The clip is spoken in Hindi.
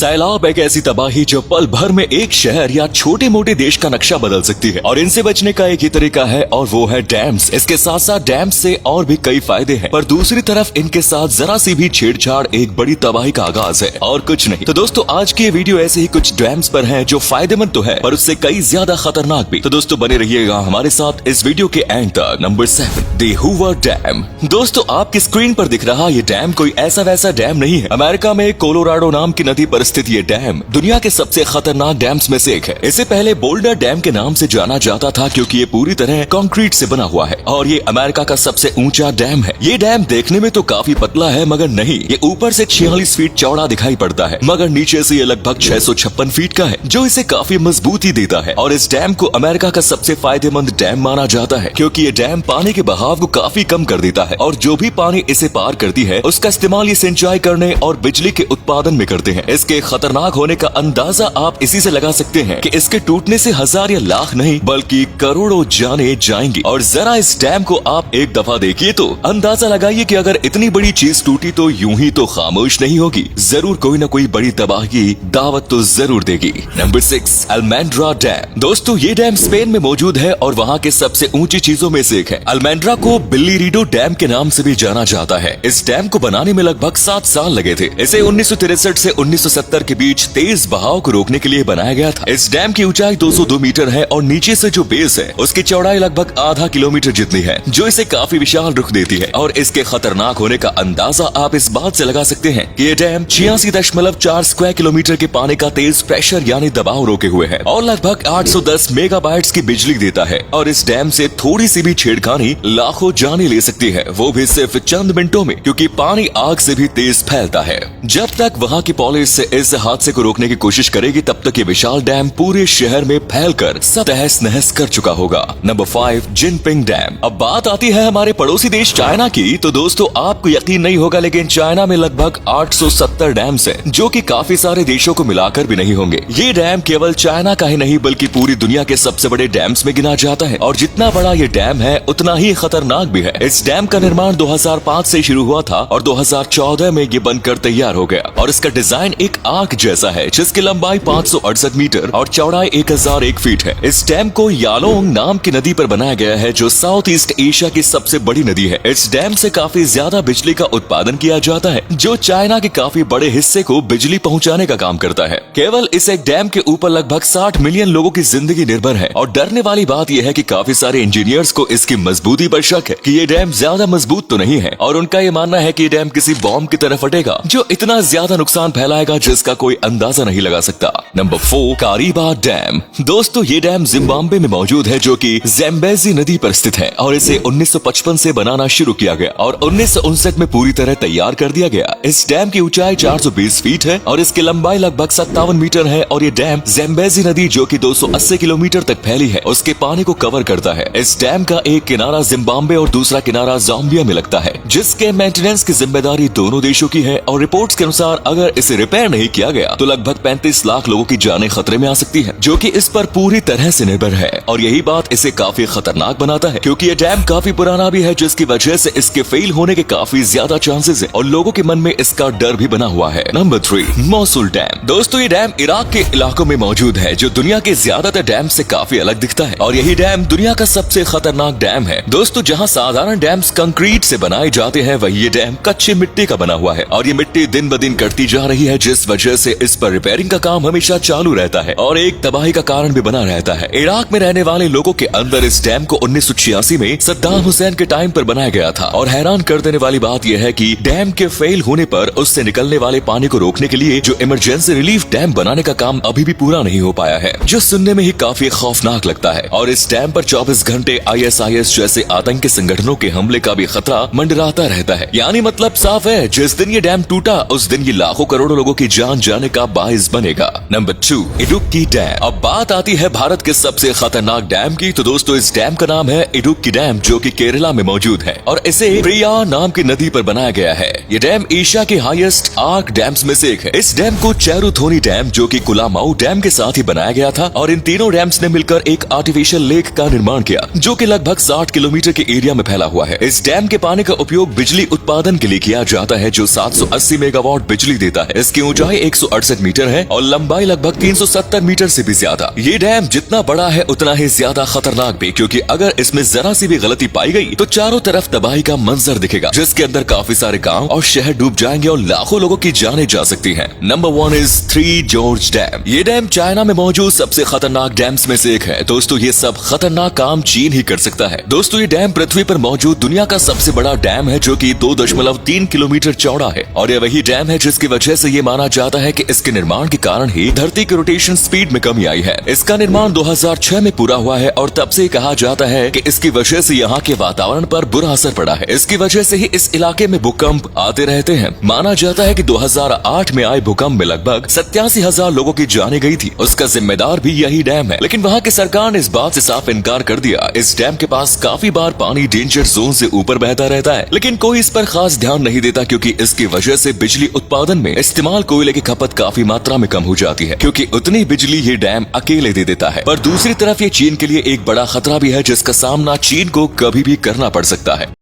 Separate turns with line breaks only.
सैलाब एक ऐसी तबाही जो पल भर में एक शहर या छोटे मोटे देश का नक्शा बदल सकती है और इनसे बचने का एक ही तरीका है और वो है डैम्स। इसके साथ साथ डैम्स से और भी कई फायदे हैं, पर दूसरी तरफ इनके साथ जरा सी भी छेड़छाड़ एक बड़ी तबाही का आगाज है और कुछ नहीं। तो दोस्तों आज की ये वीडियो ऐसे ही कुछ डैम्स पर है जो फायदेमंद तो है पर उससे कई ज्यादा खतरनाक भी। तो दोस्तों बने रहिएगा हमारे साथ इस वीडियो के एंड तक। Number 7, the Hoover dam. दोस्तों आपकी स्क्रीन पर दिख रहा ये डैम कोई ऐसा वैसा डैम नहीं है। अमेरिका में कोलोराडो नाम की नदी पर स्थित ये डैम दुनिया के सबसे खतरनाक डैम्स में से एक है। इसे पहले बोल्डर डैम के नाम से जाना जाता था क्योंकि ये पूरी तरह कंक्रीट से बना हुआ है और ये अमेरिका का सबसे ऊंचा डैम है। ये डैम देखने में तो काफी पतला है मगर नहीं, ये ऊपर से 46 फीट चौड़ा दिखाई पड़ता है मगर नीचे से ये लगभग 656 फीट का है जो इसे काफी मजबूती देता है। और इस डैम को अमेरिका का सबसे फायदेमंद डैम माना जाता है क्योंकि ये डैम पानी के बहाव को काफी कम कर देता है और जो भी पानी इसे पार करती है उसका इस्तेमाल ये सिंचाई करने और बिजली के उत्पादन में करते हैं। इसके खतरनाक होने का अंदाजा आप इसी से लगा सकते हैं कि इसके टूटने से हजार या लाख नहीं बल्कि करोड़ों जाने जाएंगी। और जरा इस डैम को आप एक दफा देखिए तो अंदाजा लगाइए कि अगर इतनी बड़ी चीज टूटी तो यूं ही तो खामोश नहीं होगी, जरूर कोई न कोई बड़ी तबाही की दावत तो जरूर देगी। Number 6, Almendra dam. दोस्तों ये डैम स्पेन में मौजूद है और वहाँ के सबसे ऊंची चीजों में से एक है। अल्मेंड्रा को बिल्लीरीडो डैम के नाम से भी जाना जाता है। इस डैम को बनाने में लगभग 7 साल लगे थे। इसे 1963 से 1970 के बीच तेज बहाव को रोकने के लिए बनाया गया था। इस डैम की ऊंचाई 202 मीटर है और नीचे से जो बेस है उसकी चौड़ाई लगभग आधा किलोमीटर जितनी है जो इसे काफी विशाल रुख देती है। और इसके खतरनाक होने का अंदाजा आप इस बात से लगा सकते हैं कि ये डैम 86.4 स्क्वायर किलोमीटर के पानी का तेज प्रेशर यानी दबाव रोके हुए है और लगभग 810 मेगाबाइट्स की बिजली देता है। और इस डैम से थोड़ी सी भी छेड़खानी लाखों जाने ले सकती है, वो भी सिर्फ चंद मिनटों में, क्योंकि पानी आग से भी तेज फैलता है। जब तक वहाँ की पुलिस इस हादसे को रोकने की कोशिश करेगी तब तक ये विशाल डैम पूरे शहर में फैलकर सब तहस नहस कर चुका होगा। Number 5, Jinping dam. अब बात आती है हमारे पड़ोसी देश चाइना की। तो दोस्तों आपको यकीन नहीं होगा लेकिन चाइना में लगभग 870 डैम्स हैं जो कि काफी सारे देशों को मिलाकर भी नहीं होंगे। ये डैम केवल चाइना का ही नहीं बल्कि पूरी दुनिया के सबसे बड़े डैम्स में गिना जाता है और जितना बड़ा ये डैम है उतना ही खतरनाक भी है। इस डैम का निर्माण 2005 से शुरू हुआ था और 2014 में ये बनकर तैयार हो गया और इसका डिजाइन एक आर्क जैसा है जिसकी लंबाई 568 मीटर और चौड़ाई 1001 फीट है। इस डैम को यालोंग नाम की नदी पर बनाया गया है जो साउथ ईस्ट एशिया की सबसे बड़ी नदी है। इस डैम से काफी ज्यादा बिजली का उत्पादन किया जाता है जो चाइना के काफी बड़े हिस्से को बिजली पहुंचाने का काम करता है। केवल इस एक डैम के ऊपर लगभग 60 मिलियन लोगों की जिंदगी निर्भर है और डरने वाली बात यह है कि काफी सारे इंजीनियर्स को इसकी मजबूती पर शक है कि ये डैम ज्यादा मजबूत तो नहीं है और उनका ये मानना है कि ये डैम किसी बॉम्ब की तरह फटेगा जो इतना ज्यादा नुकसान फैलाएगा जिसका कोई अंदाजा नहीं लगा सकता। Number 4, Kariba dam. दोस्तों ये डैम जिम्बाब्वे में मौजूद है जो कि ज़ैम्बेज़ी नदी पर स्थित है और इसे 1955 से बनाना शुरू किया गया और 1959 में पूरी तरह तैयार कर दिया गया। इस डैम की ऊंचाई 420 फीट है और इसकी लंबाई लगभग 57 मीटर है और ये डैम ज़ैम्बेज़ी नदी जो कि 280 किलोमीटर तक फैली है उसके पानी को कवर करता है। इस डैम का एक किनारा जिम्बाब्वे और दूसरा किनारा ज़ाम्बिया में लगता है जिसके मेंटेनेंस की जिम्मेदारी दोनों देशों की है और रिपोर्ट्स के अनुसार अगर इसे रिपेयर नहीं किया गया तो लगभग 35 लाख लोगों की जानें खतरे में आ सकती है जो कि इस पर पूरी तरह से निर्भर है। और यही बात इसे काफी खतरनाक बनाता है क्योंकि ये डैम काफी पुराना भी है जिसकी वजह से इसके फेल होने के काफी ज्यादा चांसेस है और लोगों के मन में इसका डर भी बना हुआ है। Number 3, Mosul dam. दोस्तों ये डैम इराक के इलाकों में मौजूद है जो दुनिया के ज्यादातर डैम से काफी अलग दिखता है और यही डैम दुनिया का सबसे खतरनाक डैम है। दोस्तों जहाँ साधारण डैम्स कंक्रीट से बनाए जाते हैं वही ये डैम कच्ची मिट्टी का बना हुआ है और ये मिट्टी दिन ब दिन कटती जा रही है जिस वजह से इस पर रिपेयरिंग का काम हमेशा चालू रहता है और एक तबाही का कारण भी बना रहता है। इराक में रहने वाले लोगों के अंदर इस डैम को 1986 में सद्दाम हुसैन के टाइम पर बनाया गया था और हैरान कर देने वाली बात यह है कि डैम के फेल होने पर उससे निकलने वाले पानी को रोकने के लिए जो इमरजेंसी रिलीफ डैम बनाने का काम अभी भी पूरा नहीं हो पाया है जो सुनने में ही काफी खौफनाक लगता है। और इस डैम पर 24 घंटे ISIS जैसे आतंकी संगठनों के हमले का भी खतरा मंडराता रहता है। यानी मतलब साफ है जिस दिन ये डैम टूटा उस दिन ये लाखों करोड़ों लोगों की जान जाने का बाइस बनेगा। Number 2, Idukki dam. अब बात आती है भारत के सबसे खतरनाक डैम की। तो दोस्तों इस डैम का नाम है इडुक्की डैम जो कि केरला में मौजूद है और इसे प्रिया नाम की नदी पर बनाया गया है। ये डैम एशिया के हाईएस्ट आर्क डैम्स में से एक है। इस डैम को चेरुथोनी डैम जो कि कुलामाऊ डैम के साथ ही बनाया गया था और इन तीनों डैम्स ने मिलकर एक आर्टिफिशियल लेक का निर्माण किया जो कि लगभग 60 किलोमीटर के एरिया में फैला हुआ है। इस डैम के पानी का उपयोग बिजली उत्पादन के लिए किया जाता है जो 780 मेगावाट बिजली देता है। इसकी ऊंचाई चौड़ाई 168 मीटर है और लंबाई लगभग 370 मीटर से भी ज्यादा। ये डैम जितना बड़ा है उतना ही ज्यादा खतरनाक भी, क्योंकि अगर इसमें जरा सी भी गलती पाई गई तो चारों तरफ तबाही का मंजर दिखेगा, जिसके अंदर काफी सारे गांव और शहर डूब जाएंगे और लाखों लोगों की जानें जा सकती हैं। Number 1 is three George dam. ये डैम चाइना में मौजूद सबसे खतरनाक डैम्स में से एक है। दोस्तों ये सब खतरनाक काम चीन ही कर सकता है। दोस्तों ये डैम पृथ्वी पर मौजूद दुनिया का सबसे बड़ा डैम है, जो कि 2.3 किलोमीटर चौड़ा है और यह वही डैम है जिसकी वजह से ये माना जाता है कि इसके निर्माण के कारण ही धरती की रोटेशन स्पीड में कमी आई है। इसका निर्माण 2006 में पूरा हुआ है और तब से कहा जाता है कि इसकी वजह से यहाँ के वातावरण पर बुरा असर पड़ा है। इसकी वजह से ही इस इलाके में भूकंप आते रहते हैं। माना जाता है कि 2008 में आए भूकंप में लगभग 87,000 लोगों की जाने गई थी। उसका जिम्मेदार भी यही डैम है, लेकिन वहाँ की सरकार ने इस बात से साफ इनकार कर दिया। इस डैम के पास काफी बार पानी डेंजर जोन से ऊपर बहता रहता है, लेकिन कोई इस पर खास ध्यान नहीं देता, क्योंकि इसकी वजह से बिजली उत्पादन में इस्तेमाल कोयले की खपत काफी मात्रा में कम हो जाती है, क्योंकि उतनी बिजली ये डैम अकेले दे देता है। पर दूसरी तरफ ये चीन के लिए एक बड़ा खतरा भी है, जिसका सामना चीन को कभी भी करना पड़ सकता है।